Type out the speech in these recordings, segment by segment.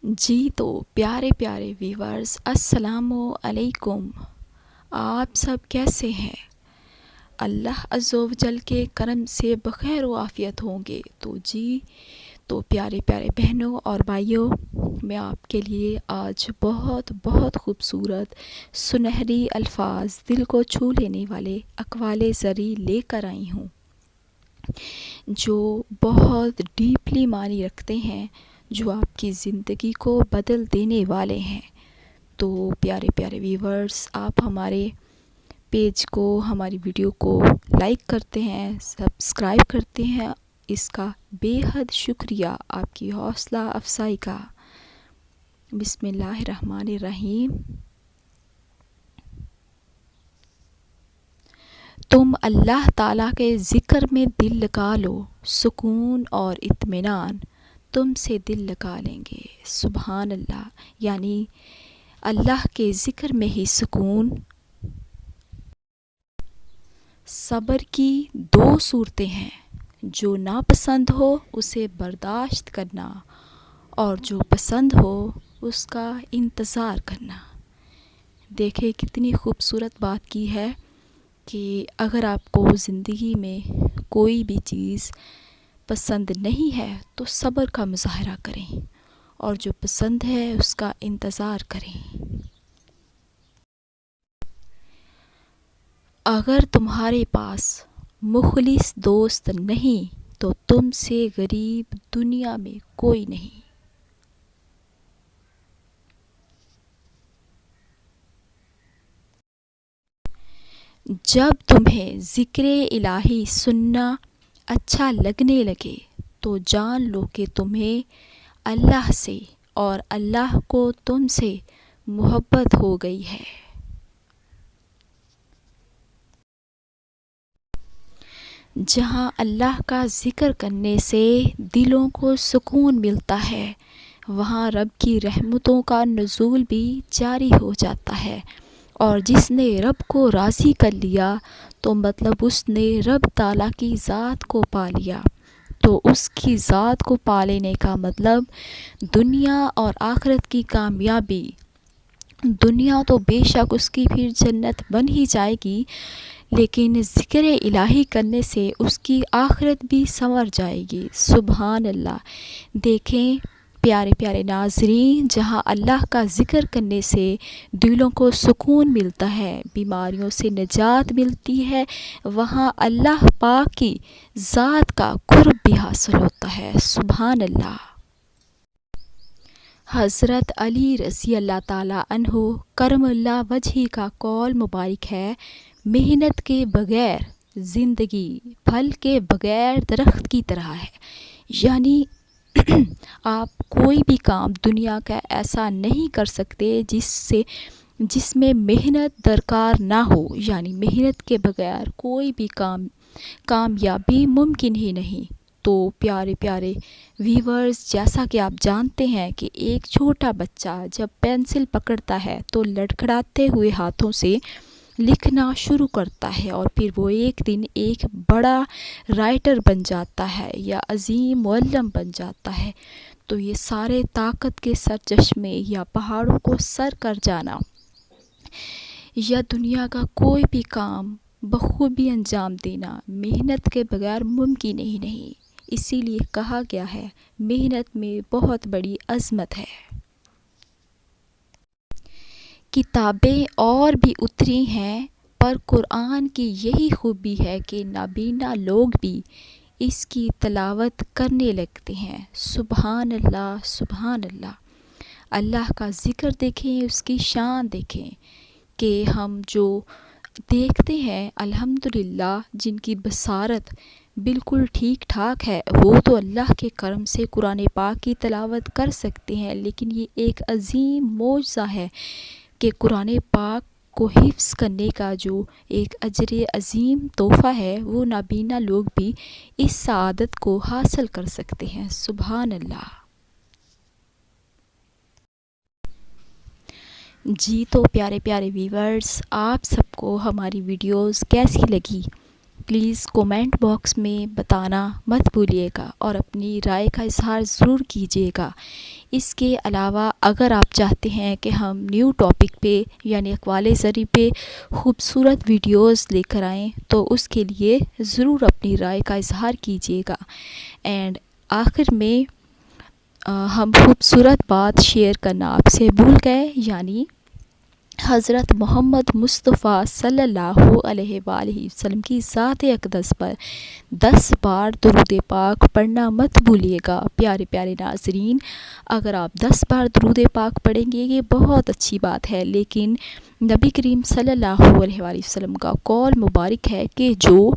جی تو پیارے پیارے ویورز السلام علیکم۔ آپ سب کیسے ہیں؟ اللہ عز و جل کے کرم سے بخیر و عافیت ہوں گے۔ تو پیارے پیارے بہنوں اور بھائیوں، میں آپ کے لیے آج بہت بہت خوبصورت سنہری الفاظ، دل کو چھو لینے والے اقوال زرعی لے کر آئی ہوں، جو بہت ڈیپلی معنی رکھتے ہیں، جو آپ کی زندگی کو بدل دینے والے ہیں۔ تو پیارے پیارے ویورز، آپ ہمارے پیج کو، ہماری ویڈیو کو لائک کرتے ہیں، سبسکرائب کرتے ہیں، اس کا بے حد شکریہ آپ کی حوصلہ افزائی کا۔ بسم اللہ الرحمن الرحیم۔ تم اللہ تعالیٰ کے ذکر میں دل لگا لو، سکون اور اطمینان تم سے دل لگا لیں گے۔ سبحان اللہ، یعنی اللہ کے ذکر میں ہی سکون۔ صبر کی دو صورتیں ہیں، جو ناپسند ہو اسے برداشت کرنا، اور جو پسند ہو اس کا انتظار کرنا۔ دیکھیں کتنی خوبصورت بات کی ہے کہ اگر آپ کو زندگی میں کوئی بھی چیز پسند نہیں ہے تو صبر کا مظاہرہ کریں، اور جو پسند ہے اس کا انتظار کریں۔ اگر تمہارے پاس مخلص دوست نہیں تو تم سے غریب دنیا میں کوئی نہیں۔ جب تمہیں ذکر الہی سننا اچھا لگنے لگے تو جان لو کہ تمہیں اللہ سے اور اللہ کو تم سے محبت ہو گئی ہے۔ جہاں اللہ کا ذکر کرنے سے دلوں کو سکون ملتا ہے، وہاں رب کی رحمتوں کا نزول بھی جاری ہو جاتا ہے، اور جس نے رب کو راضی کر لیا تو مطلب اس نے رب تعالیٰ کی ذات کو پا لیا۔ تو اس کی ذات کو پا لینے کا مطلب دنیا اور آخرت کی کامیابی۔ دنیا تو بے شک اس کی پھر جنت بن ہی جائے گی، لیکن ذکر الہی کرنے سے اس کی آخرت بھی سنور جائے گی۔ سبحان اللہ۔ دیکھیں پیارے پیارے ناظرین، جہاں اللہ کا ذکر کرنے سے دلوں کو سکون ملتا ہے، بیماریوں سے نجات ملتی ہے، وہاں اللہ پاک کی ذات کا قرب بھی حاصل ہوتا ہے۔ سبحان اللہ۔ حضرت علی رضی اللہ تعالیٰ عنہ کرم اللہ وجہہ کا قول مبارک ہے، محنت کے بغیر زندگی پھل کے بغیر درخت کی طرح ہے۔ یعنی آپ کوئی بھی کام دنیا کا ایسا نہیں کر سکتے جس میں محنت درکار نہ ہو، یعنی محنت کے بغیر کوئی بھی کامیابی ممکن ہی نہیں۔ تو پیارے پیارے ویورز، جیسا کہ آپ جانتے ہیں کہ ایک چھوٹا بچہ جب پینسل پکڑتا ہے تو لڑکھڑاتے ہوئے ہاتھوں سے لکھنا شروع کرتا ہے، اور پھر وہ ایک دن ایک بڑا رائٹر بن جاتا ہے یا عظیم معلم بن جاتا ہے۔ تو یہ سارے طاقت کے سرچشمے یا پہاڑوں کو سر کر جانا، یا دنیا کا کوئی بھی کام بخوبی انجام دینا محنت کے بغیر ممکن ہی نہیں۔ اسی لیے کہا گیا ہے، محنت میں بہت بڑی عظمت ہے۔ کتابیں اور بھی اتری ہیں، پر قرآن کی یہی خوبی ہے کہ نابینا لوگ بھی اس کی تلاوت کرنے لگتے ہیں۔ سبحان اللہ، سبحان اللہ۔ اللہ کا ذکر دیکھیں، اس کی شان دیکھیں کہ ہم جو دیکھتے ہیں الحمدللہ جن کی بصارت بالکل ٹھیک ٹھاک ہے، وہ تو اللہ کے کرم سے قرآن پاک کی تلاوت کر سکتے ہیں، لیکن یہ ایک عظیم معجزہ ہے کہ قرآن پاک کو حفظ کرنے کا جو ایک اجر عظیم تحفہ ہے، وہ نابینا لوگ بھی اس سعادت کو حاصل کر سکتے ہیں۔ سبحان اللہ۔ جی تو پیارے پیارے ویورز، آپ سب کو ہماری ویڈیوز کیسی لگی پلیز کومنٹ باکس میں بتانا مت بھولیے گا، اور اپنی رائے کا اظہار ضرور کیجیے گا۔ اس کے علاوہ اگر آپ چاہتے ہیں کہ ہم نیو ٹاپک پہ یعنی اقوال زری پہ خوبصورت ویڈیوز لے کر آئیں تو اس کے لیے ضرور اپنی رائے کا اظہار کیجیے گا. اینڈ آخر میں ہم خوبصورت بات شیئر کرنا آپ سے بھول گئے، یعنی حضرت محمد مصطفیٰ صلی اللہ علیہ وآلہ وسلم کی ذات اقدس پر 10 بار درود پاک پڑھنا مت بھولیے گا. پیارے پیارے ناظرین، اگر آپ 10 بار درود پاک پڑھیں گے یہ بہت اچھی بات ہے، لیکن نبی کریم صلی اللہ علیہ وآلہ وسلم کا قول مبارک ہے کہ جو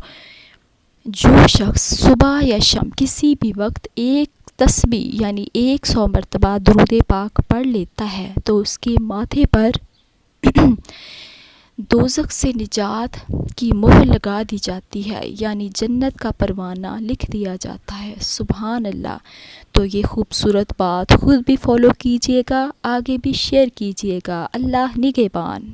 شخص صبح یا شام کسی بھی وقت ایک تسبیح یعنی 100 مرتبہ درود پاک پڑھ لیتا ہے تو اس کے ماتھے پر دوزخ سے نجات کی مہر لگا دی جاتی ہے، یعنی جنت کا پروانہ لکھ دیا جاتا ہے. سبحان اللہ. تو یہ خوبصورت بات خود بھی فالو کیجیے گا، آگے بھی شیئر کیجیے گا. اللہ نگہبان.